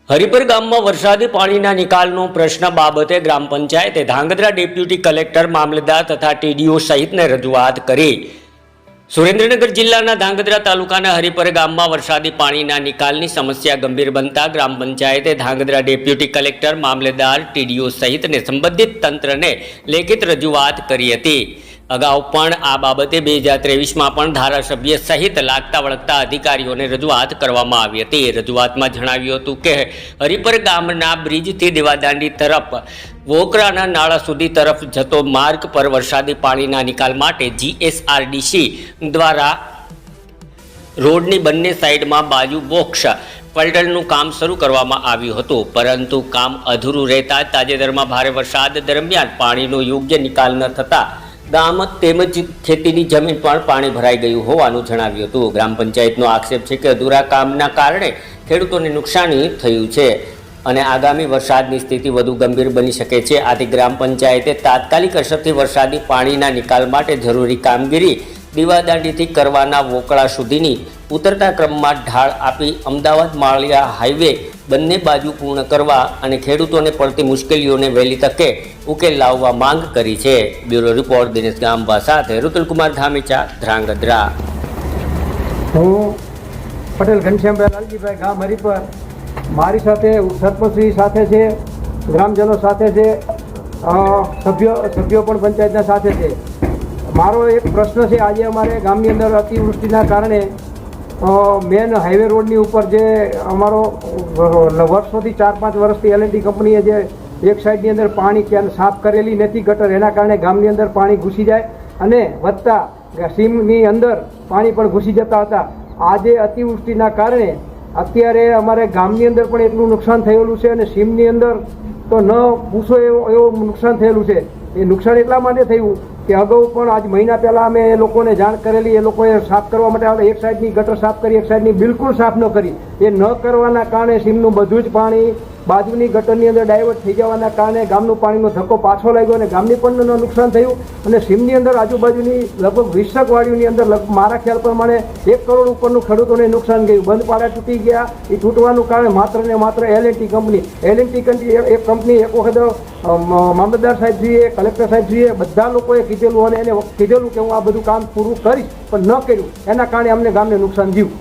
હરિપર ગામમાં વરસાદી પાણીના નિકાલનો પ્રશ્ન બાબતે ગ્રામ પંચાયતે ધાંગધ્રા ડેપ્યુટી કલેક્ટર, મામલતદાર તથા ટીડીઓ સહિતને રજૂઆત કરી। સુરેન્દ્રનગર જિલ્લાના ધાંગધ્રા તાલુકાના હરિપર ગામમાં વરસાદી પાણીના નિકાલની સમસ્યા ગંભીર બનતા ગ્રામ પંચાયતે ધાંગધ્રા ડેપ્યુટી કલેક્ટર, મામલતદાર, ટીડીઓ સહિતને સંબંધિત તંત્રને લેખિત રજૂઆત કરી હતી। અગાઉ પણ આ બાબતે 2023માં પણ ધારાસભ્ય સહિત લાગતા વળગતા અધિકારીઓને રજૂઆત કરવામાં આવી હતી। રજૂઆતમાં જણાવ્યું હતું કે હરિપર ગામના બ્રિજથી દેવાદાંડી તરફ વોકરાના નાળા સુધી તરફ જતો માર્ગ પર વરસાદી પાણીના નિકાલ માટે જીએસઆરડીસી દ્વારા રોડની બંને સાઈડમાં બાજુ બોક્સ પલટણનું કામ શરૂ કરવામાં આવ્યું હતું, પરંતુ કામ અધૂરું રહેતા તાજેતરમાં ભારે વરસાદ દરમિયાન પાણીનો યોગ્ય નિકાલ ન થતા ગામ તેમજ ખેતીની જમીન પણ પાણી ભરાઈ ગયું હોવાનું જણાવ્યું હતું। ગ્રામ પંચાયતનો આક્ષેપ છે કે અધૂરા કામના કારણે ખેડૂતોને નુકસાની થયું છે અને આગામી વરસાદની સ્થિતિ વધુ ગંભીર બની શકે છે। આથી ગ્રામ પંચાયતે તાત્કાલિક અસરથી વરસાદી પાણીના નિકાલ માટે જરૂરી કામગીરી દીવાદાંડીથી કરવાના વોકળા સુધીની ઉતરતા ક્રમમાં ઢાળ આપી અમદાવાદ માળિયા હાઈવે બંને બાજુ પૂર્ણ કરવા અને ખેડૂતોને પડતી મુશ્કેલીઓને વહેલી તકે ઉકેલ લાવવા માંગ કરી છે। બ્યુરો રિપોર્ટ દિનેશ ગામવા સાથે ઋતુલકુમાર ધામેચા, ધ્રાંગધ્રા। હું પટેલ ઘનશ્યામભાઈ લાલજીભાઈ, ગામ હરિપર। મારી સાથે સરપંચશ્રી સાથે છે, ગ્રામજનો સાથે છે, સભ્યો પણ પંચાયતના સાથે છે। મારો એક પ્રશ્ન છે, આજે અમારે ગામની અંદર અતિવૃષ્ટિના કારણે મેન હાઈવે રોડની ઉપર જે અમારો વર્ષોથી 4-5 વર્ષથી L&T કંપનીએ જે એક સાઈડની અંદર પાણી ક્યાં સાફ કરેલી નથી ગટર, એના કારણે ગામની અંદર પાણી ઘૂસી જાય અને વધતા સીમની અંદર પાણી પણ ઘૂસી જતા હતા। આજે અતિવૃષ્ટિના કારણે અત્યારે અમારે ગામની અંદર પણ એટલું નુકસાન થયેલું છે અને સીમની અંદર તો ન પૂછો એવું નુકસાન થયેલું છે। એ નુકસાન એટલા માટે થયું કે અગાઉ પણ આજ મહિના પહેલાં અમે એ લોકોને જાણ કરેલી, એ લોકોએ સાફ કરવા માટે એક સાઈડની ગટર સાફ કરી, એક સાઈડની બિલકુલ સાફ ન કરી। એ ન કરવાના કારણે સીમનું બધું જ પાણી બાજુની ગટરની અંદર ડાયવર્ટ થઈ જવાના કારણે ગામનું પાણીનો ધક્કો પાછો લાગ્યો અને ગામની પણ નુકસાન થયું અને સીમની અંદર આજુબાજુની લગભગ 20 વાડીઓની અંદર મારા ખ્યાલ પ્રમાણે 1 કરોડ ઉપરનું ખેડૂતોને નુકસાન ગયું। બંધ પાડા તૂટી ગયા। એ તૂટવાનું કારણે માત્ર ને માત્ર L&T કંપની એક કંપની એક વખત મામલતદાર સાહેબશ્રીએ, કલેક્ટર સાહેબશ્રીએ બધા લોકોએ કીધેલું અને એને કીધેલું કે હું આ બધું કામ પૂરું કરીશ, પણ ન કર્યું, એના કારણે અમને ગામને નુકસાન થયું।